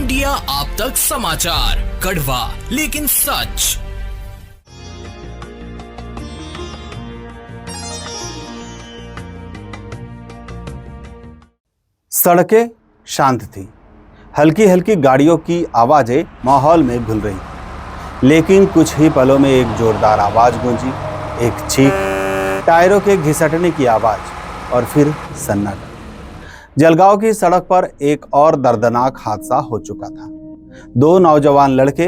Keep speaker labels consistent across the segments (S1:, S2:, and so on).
S1: India आप तक समाचार, कड़वा लेकिन सच।
S2: सड़कें शांत थी, हल्की हल्की गाड़ियों की आवाजें माहौल में घुल रही, लेकिन कुछ ही पलों में एक जोरदार आवाज गूंजी, एक चीख, टायरों के घिसटने की आवाज और फिर सन्नाटा। जलगांव की सड़क पर एक और दर्दनाक हादसा हो चुका था। दो नौजवान लड़के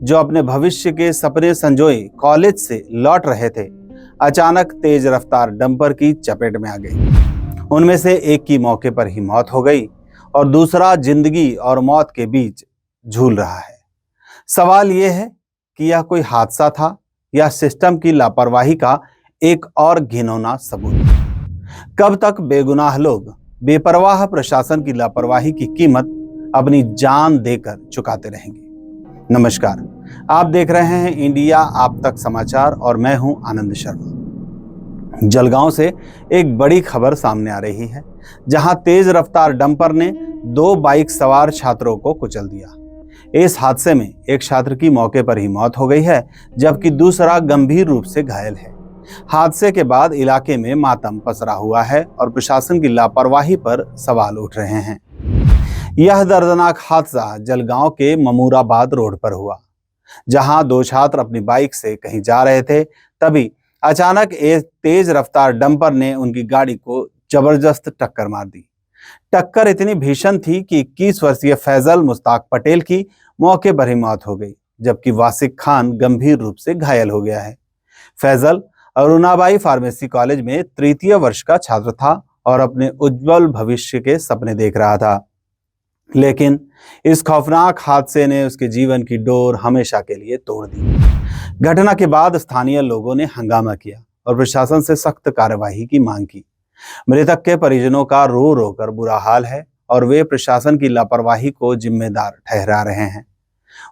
S2: जो अपने भविष्य के सपने संजोए कॉलेज से लौट रहे थे, अचानक तेज रफ्तार डंपर की चपेट में आ गए। उनमें से एक की मौके पर ही मौत हो गई और दूसरा जिंदगी और मौत के बीच झूल रहा है। सवाल यह है कि यह कोई हादसा था या सिस्टम की लापरवाही का एक और घिनौना सबूत। कब तक बेगुनाह लोग बेपरवाह प्रशासन की लापरवाही की कीमत अपनी जान देकर चुकाते रहेंगे। नमस्कार, आप देख रहे हैं इंडिया आप तक समाचार और मैं हूं आनंद शर्मा। जलगांव से एक बड़ी खबर सामने आ रही है, जहां तेज रफ्तार डंपर ने दो बाइक सवार छात्रों को कुचल दिया। इस हादसे में एक छात्र की मौके पर ही मौत हो गई है, जबकि दूसरा गंभीर रूप से घायल है। हादसे के बाद इलाके में मातम पसरा हुआ है और प्रशासन की लापरवाही पर सवाल उठ रहे हैं। यह दर्दनाक हादसा जलगांव के ममूराबाद रोड पर हुआ, जहां दो छात्र अपनी बाइक से कहीं जा रहे थे। तभी अचानक एक तेज रफ्तार डंपर ने उनकी गाड़ी को जबरदस्त टक्कर मार दी। टक्कर इतनी भीषण थी कि 21 वर्षीय फैजल मुश्ताक पटेल की मौके पर ही मौत हो गई, जबकि वासिक खान गंभीर रूप से घायल हो गया है। फैजल अरुणाबाई फार्मेसी कॉलेज में तृतीय वर्ष का छात्र था और अपने उज्जवल भविष्य के सपने देख रहा था, लेकिन इस खौफनाक हादसे ने उसके जीवन की डोर हमेशा के लिए तोड़ दी। घटना के बाद स्थानीय लोगों ने हंगामा किया और प्रशासन से सख्त कार्यवाही की मांग की। मृतक के परिजनों का रो रो कर बुरा हाल है और वे प्रशासन की लापरवाही को जिम्मेदार ठहरा रहे हैं।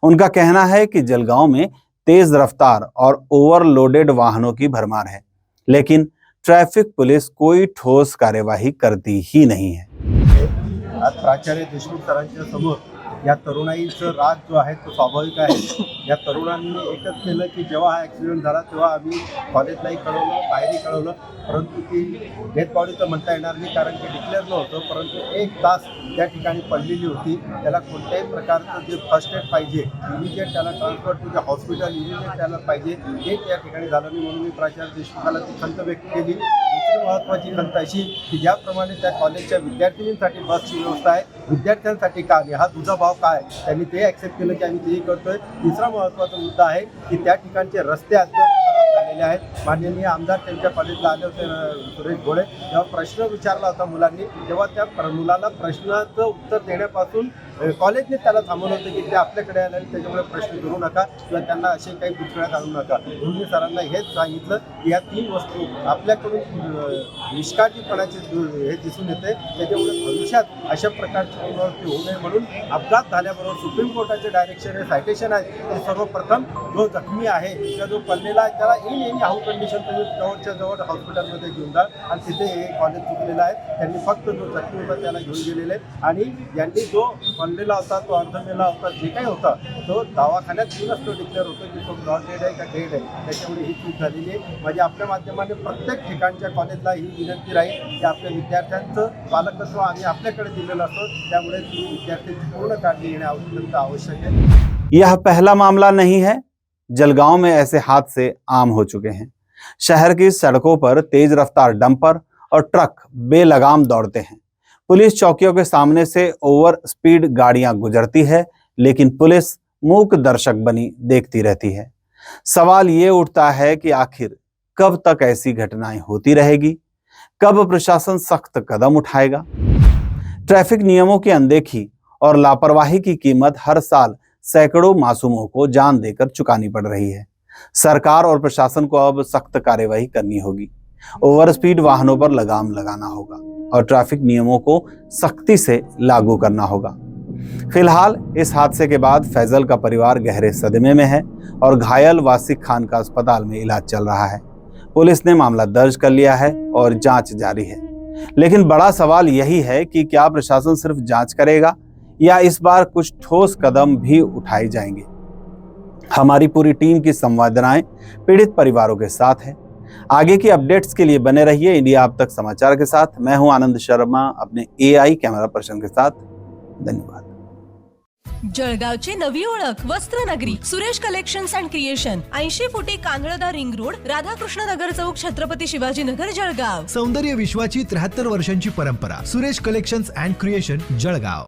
S2: उनका कहना है कि जलगांव में तेज रफ्तार और ओवरलोडेड वाहनों की भरमार है, लेकिन ट्रैफिक पुलिस कोई ठोस कार्यवाही करती ही नहीं है।
S3: आज प्राचार्य देशमुख सरांच्या समोर या तरुणाईचं राग जो आहे तो स्वाभाविक आहे। या तरुणांनी एकच केलं की जेव्हा हा ॲक्सिडेंट झाला तेव्हा आम्ही कॉलेजलाही कळवलं, बाहेरही कळवलं, परंतु ती डेथ बॉडी तर म्हणता येणार नाही कारण की डिक्लेअर नव्हतं, परंतु 1 तास त्या ठिकाणी पडलेली होती। त्याला कोणत्याही प्रकारचं जे फर्स्ट एड पाहिजे, इमिजिएट त्याला transfer to the hospital immediate त्याला पाहिजे, हे त्या ठिकाणी झालं नाही। म्हणून मी प्राचार्य देशमुखाला ती खंत व्यक्त केली। दुसरी महत्त्वाची खंत अशी की ज्याप्रमाणे त्या कॉलेजच्या विद्यार्थिनींसाठी बसची व्यवस्था आहे, विद्यार्थ्यांसाठी का नाही, हा तुझा भाव काय, त्यांनी ते ॲक्सेप्ट केलं की आम्ही तेही करतोय। तिसरा महत्त्वाचा मुद्दा आहे की त्या ठिकाणचे रस्ते अत्यंत खराब झालेले आहेत। माननीय आमदार त्यांच्या कॉलेजला आले होते सुरेश घोडे, तेव्हा प्रश्न विचारला होता मुलांनी, तेव्हा त्या मुलाला प्रश्नाचं उत्तर देण्यापासून कॉलेजने त्याला थांबवलं होतं की ते आपल्याकडे आले, त्याच्यामुळे प्रश्न करू नका किंवा त्यांना असे काही पुतळ्यात आणू नका। म्हणून मी सरांना हेच सांगितलं की या 3 वस्तू आपल्याकडून निष्काळजीपणाचे हे दिसून येते, त्याच्यामुळे भविष्यात अशा प्रकारची पुनरावृत्ती होऊ नये। म्हणून अपघात झाल्याबरोबर सुप्रीम कोर्टाचे डायरेक्शन सायटेशन आहे ते सर्वप्रथम जो जखमी आहे किंवा जो पडलेला आहे त्याला इन एनी हाऊ कंडिशन तुम्ही जवळच्या जवळ हॉस्पिटलमध्ये घेऊन जा आणि तिथे हे कॉलेज चुकलेलं आहे। त्यांनी फक्त जो जखमी होता त्याला घेऊन गेलेले आणि यांनी जो पडलेला होता, तो अर्धमेला होता, जे काही होता तो दवाखान्यात येऊनच तो डिक्लेअर होतो की तो नॉट डेड आहे का डेड आहे, त्याच्यामुळे ही चूक झालेली आहे। म्हणजे आपल्या माध्यमाने प्रत्येक ठिकाणच्या कॉलेजला ही विनंती राहील की आपल्या विद्यार्थ्यांचं पालकत्व आम्ही आपल्याकडे दिलेलं असतं, त्यामुळे विद्यार्थ्यांची पूर्ण काळजी घेणे अत्यंत आवश्यक है।
S2: यह पहला मामला नहीं है। जलगांव में ऐसे हादसे आम हो चुके हैं। शहर की सड़कों पर तेज रफ्तार डंपर और ट्रक बेलगाम दौड़ते हैं। पुलिस चौकियों के सामने से ओवर स्पीड गाड़ियां गुजरती है, लेकिन पुलिस मूक दर्शक बनी देखती रहती है। सवाल ये उठता है कि आखिर कब तक ऐसी घटनाएं होती रहेगी, कब प्रशासन सख्त कदम उठाएगा। ट्रैफिक नियमों की अनदेखी और लापरवाही की कीमत हर साल सैकड़ों मासूमों को जान देकर चुकानी पड़ रही है। सरकार और प्रशासन को अब सख्त कार्यवाही करनी होगी, ओवर स्पीड वाहनों पर लगाम लगाना होगा और ट्रैफिक नियमों को सख्ती से लागू करना होगा। फिलहाल इस हादसे के बाद फैजल का परिवार गहरे सदमे में है और घायल वासिक खान का अस्पताल में इलाज चल रहा है। पुलिस ने मामला दर्ज कर लिया है और जांच जारी है, लेकिन बड़ा सवाल यही है कि क्या प्रशासन सिर्फ जांच करेगा या इस बार कुछ ठोस कदम भी उठाए जाएंगे? हमारी पूरी टीम की संवेदनाएं पीड़ित परिवारों के साथ है। आगे की अपडेट्स के लिए बने रहिए इंडिया अब तक समाचार के साथ। मैं हूं आनंद शर्मा अपने AI कैमरा पर्सन के साथ। धन्यवाद।
S4: जळगावची नवी ओळख वस्त्रनगरी सुरेश कलेक्शन्स अँड क्रिएशन 80 फुटी कांदळदा रिंग रोड राधाकृष्ण नगर चौक छत्रपती शिवाजी नगर जळगाव।
S5: सौंदर्य विश्वाची 73 वर्षांची परंपरा Suresh collections and creation Jalgaon.